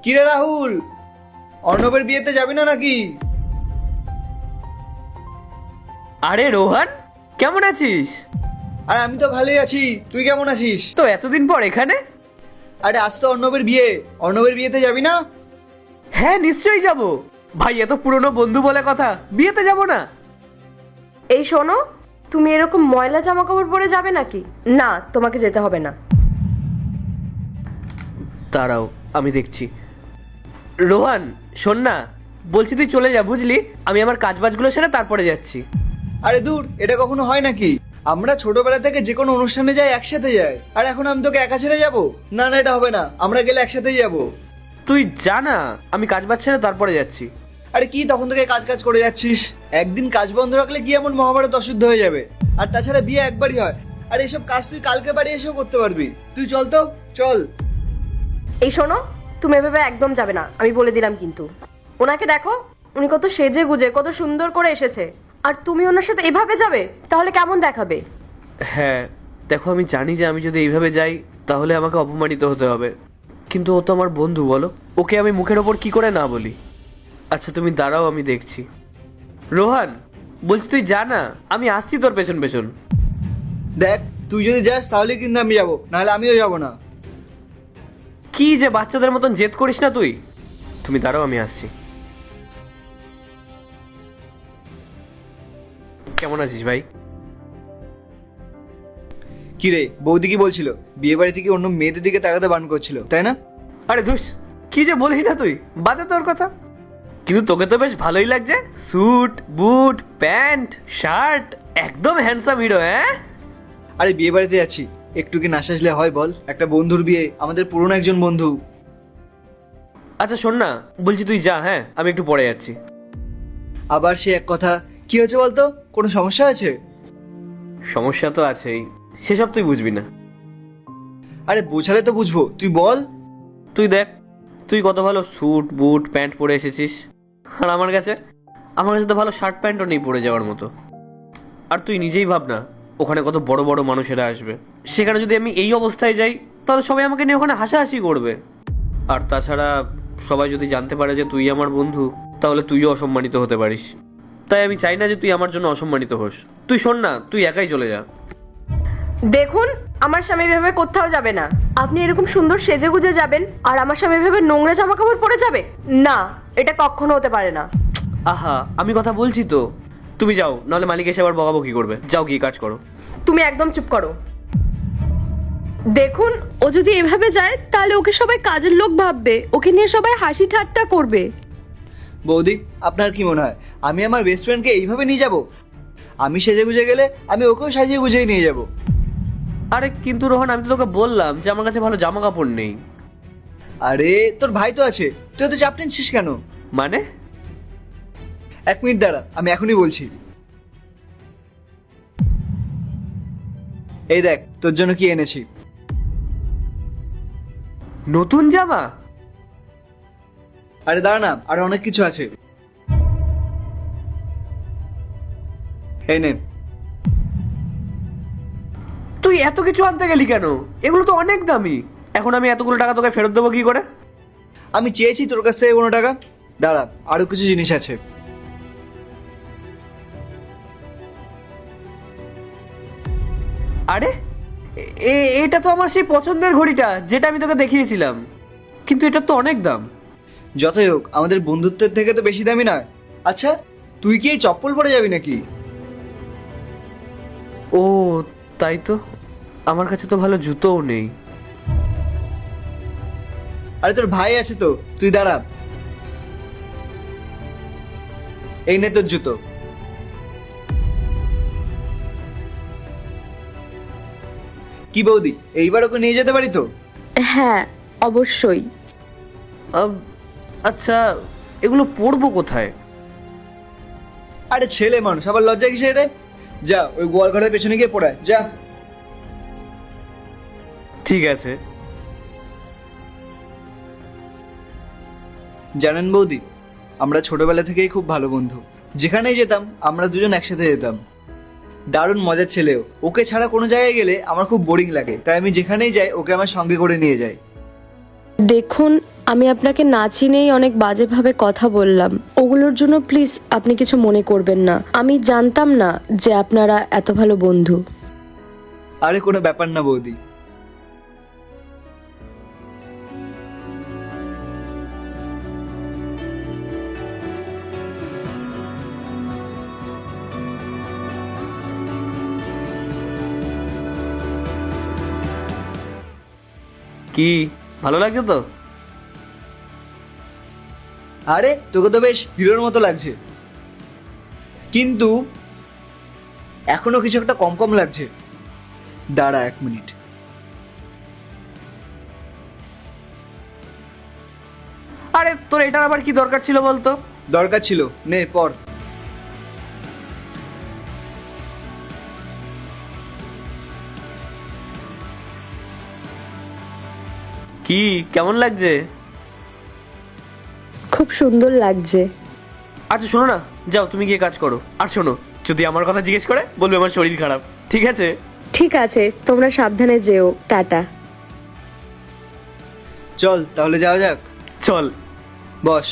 কিরে রাহুল, অর্ণবের বিয়েতে যাবি না নাকি? আরে রোহান, কেমন আছিস? আরে আমি তো ভালোই আছি, তুই কেমন আছিস? তো এতদিন পর এখানে? আরে আজ তো অর্ণবের বিয়ে, অর্ণবের বিয়েতে যাবি না? হ্যাঁ নিশ্চয়ই যাব। ভাই এত পুরনো বন্ধু বলে কথা, বিয়েতে যাব না? এই শোনো, তুমি এরকম ময়লা জামা কাপড় পরে যাবে নাকি? না, তোমাকে যেতে হবে না। দাঁড়াও, আমি দেখছি। রোহান শোন না, বলছি তুই চলে যা বুঝলি, আমি আমার কাজবাজগুলো সেরে তারপরে যাচ্ছি। আরে দূর, এটা কখনো হয় নাকি? আমরা ছোটবেলা থেকে যে কোনো অনুষ্ঠানে যাই, একসাথে যাই, আর এখন আমি তোকে একা ছেড়ে যাবো? না না, এটা হবে না, আমরা গেলে একসাথেই যাবো। তুই যা না, আমি কাজবাজ সেরে তারপরে যাচ্ছি। আরে কি তখন থেকে কাজ কাজ করে যাচ্ছিস? একদিন কাজ বন্ধ রাখলে কি এমন মহাভারত অশুদ্ধ হয়ে যাবে? আর তাছাড়া বিয়ে একবারই হয়, আর এইসব কাজ তুই কালকে বাড়ি এসেও করতে পারবি। তুই চল তো, চল। এই শোনো, তুমি এভাবে একদম যাবে না, আমি বলে দিলাম কিন্তু। ওনাকে দেখো, উনি কত সেজে গুজে কত সুন্দর করে এসেছে, আর তুমি ওনার সাথে এভাবে যাবে, তাহলে কেমন দেখাবে? হ্যাঁ দেখো, আমি জানি যে আমি যদি এইভাবে যাই তাহলে আমাকে অপমানিত হতে হবে, কিন্তু ও তো আমার বন্ধু, বলো ওকে আমি মুখের ওপর কি করে না বলি? আচ্ছা তুমি দাঁড়াও, আমি দেখছি। রোহান বলছি তুই যা না, আমি আসছি তোর পেছন পেছন। দেখ, তুই যদি যাস তাহলে কিন্তু আমি যাবো, নাহলে আমিও যাবো না। কি যে বাচ্চাদের মতন জেদ করিস না তুই। তুমি দাঁড়াও, আমি আসছি। কেমন আছিস ভাই? কি রে, বৌদি কি বলছিল? বিয়ে বাড়ি থেকে অন্য মেয়েদের দিকে তাকাতে বারণ করছিল, তাই না? আরে ধুস, কি যে বলিস না তুই, বাদে তোর কথা। কিন্তু তোকে তো বেশ ভালোই লাগছে, স্যুট বুট প্যান্ট শার্ট, একদম হ্যান্ডসাম হিরো। হ্যাঁ আরে বিয়ে বাড়িতে যাচ্ছি, একটু কি না সাজলে হয় বল? একটা বন্ধুর বিয়ে, আমাদের পুরনো একজন বন্ধু। আচ্ছা শোন না, বলছি তুই যা, হ্যাঁ আমি একটু পরে যাচ্ছি। আবার সে এক কথা, কি হয়েছে বলতো? কোনো সমস্যা আছে? সমস্যা তো আছেই, সেসব তুই বুঝবি না। আরে বোঝালে তো বুঝবো, তুই বল। তুই দেখ, তুই কত ভালো স্যুট বুট প্যান্ট পরে এসেছিস, আর আমার কাছে তো ভালো শার্ট প্যান্টও নেই পরে যাওয়ার মতো। আর তুই নিজেই ভাব না, ওখানে কত বড় বড় মানুষেরা আসবে, সেখানে যদি আমি এই অবস্থায় যাই তাহলে সবাই আমাকে নিয়ে ওখানে হাসাহাসি করবে। আর তাছাড়া সবাই যদি জানতে পারে যে তুই আমার বন্ধু, তাহলে তুইও অসম্মানিত হতে পারিস। তাই আমি চাই না যে তুই আমার জন্য অসম্মানিত হোস। তুই শোন না, তুই একাই চলে যা। দেখুন, আমার স্বামী ভেবে কোথাও যাবে না। আপনি এরকম সুন্দর সেজে গুজে যাবেন, আর আমার স্বামী ভেবে নোংরা জামা কাপড় পরে যাবে? না, এটা কখনো হতে পারে না। আহা, আমি কথা বলছি তো। তুমি যাও, নাহলে মালিক এসে আবার বকাবকি করবে। যাও গিয়ে কাজ করো। তুমি একদম চুপ করো। দেখুন, ও যদি এভাবে যায় তাহলে ওকে সবাই কাজের লোক ভাববে, ওকে নিয়ে সবাই হাসি ঠাট্টা করবে। বৌদি, আপনার কি মনে হয় আমি আমার বেস্ট ফ্রেন্ডকে এইভাবে নিয়ে যাব? আমি সেজে গুজে গেলে আমি ওকেও সাজিয়ে গুজেই নিয়ে যাব। আরে কিন্তু রোহন, আমি তো তোকে বললাম যে আমার কাছে ভালো জামা কাপড় নেই। আরে তোর ভাই তো আছে, তুই তো চাপ নিচ্ছিস কেন? মানে? 1 মিনিট দাঁড়া, আমি এখনই বলছি। এই দেখ, তোর জন্য কি এনেছি। নতুন জামা? আরে দাঁড়া না, আর অনেক কিছু আছে। এই নে। তুই এত কিছু আনতে গেলি কেন? এগুলো তো অনেক দামি। এখন আমি এতগুলো টাকা তোকে ফেরত দেবো কি করে? আমি চেয়েছি তোর কাছ থেকে কোনো টাকা? দাঁড়া, আরো কিছু জিনিস আছে। আরে এটা তো আমার সেই পছন্দের ঘড়িটা, যেটা আমি তোকে দেখিয়েছিলাম, কিন্তু এটা তো অনেক দাম। যতই হোক, আমাদের বন্ধুত্বের থেকে তো বেশি দামি নয়। আচ্ছা, তুই কি এই চপ্পল পরে যাবি নাকি? ও তাই তো, আমার কাছে তো ভালো জুতোও নেই। আরে তোর ভাই আছে তো, তুই দাঁড়া। এই নে তোর জুতো। কি বৌদি, এইবার ওকে নিয়ে যেতে পারি তো? হ্যাঁ, অবশ্যই। আচ্ছা, এগুলো পরবো কোথায়? আরে ছেলে মানুষ, আবার লজ্জা কিসে রে? যা, ওই গোয়াল ঘরের পেছনে গিয়ে পড়ায় যা। ঠিক আছে। জানেন বৌদি, আমরা ছোটবেলা থেকেই খুব ভালো বন্ধু। যেখানেই যেতাম আমরা দুজন একসাথে যেতাম। দারুণ মজার ছেলেও। ওকে ছাড়া কোনো জায়গায় গেলে আমার খুব বোরিং লাগে, তাই আমি যেখানেই যাই ওকে আমার সঙ্গে করে নিয়ে যাই। দেখুন, আমি আপনাকে না চিনেই অনেক বাজেভাবে কথা বললাম, ওগুলোর জন্য প্লিজ আপনি কিছু মনে করবেন না। আমি জানতাম না যে আপনারা এত ভালো বন্ধু। আরে কোনো ব্যাপার না বৌদি। কি ভালো লাগছে তো? আরে তোকে তো বেশ হিরোর মতো লাগছে, কিন্তু এখনো কিছু একটা কম কম লাগছে। দাঁড়া 1 মিনিট। আরে তোর এটার আবার কি দরকার ছিল বলতো? দরকার ছিল, নে পর। কি কেমন লাগছে? খুব সুন্দর লাগছে। আচ্ছা শোনো না, যাও তুমি গিয়ে কাজ করো। আর শোনো, যদি আমার কথা জিজ্ঞেস করে বলবে আমার শরীর খারাপ, ঠিক আছে? ঠিক আছে, তোমরা সাবধানে যেও। টাটা। চল তাহলে যাওয়া যাক। চল। বস।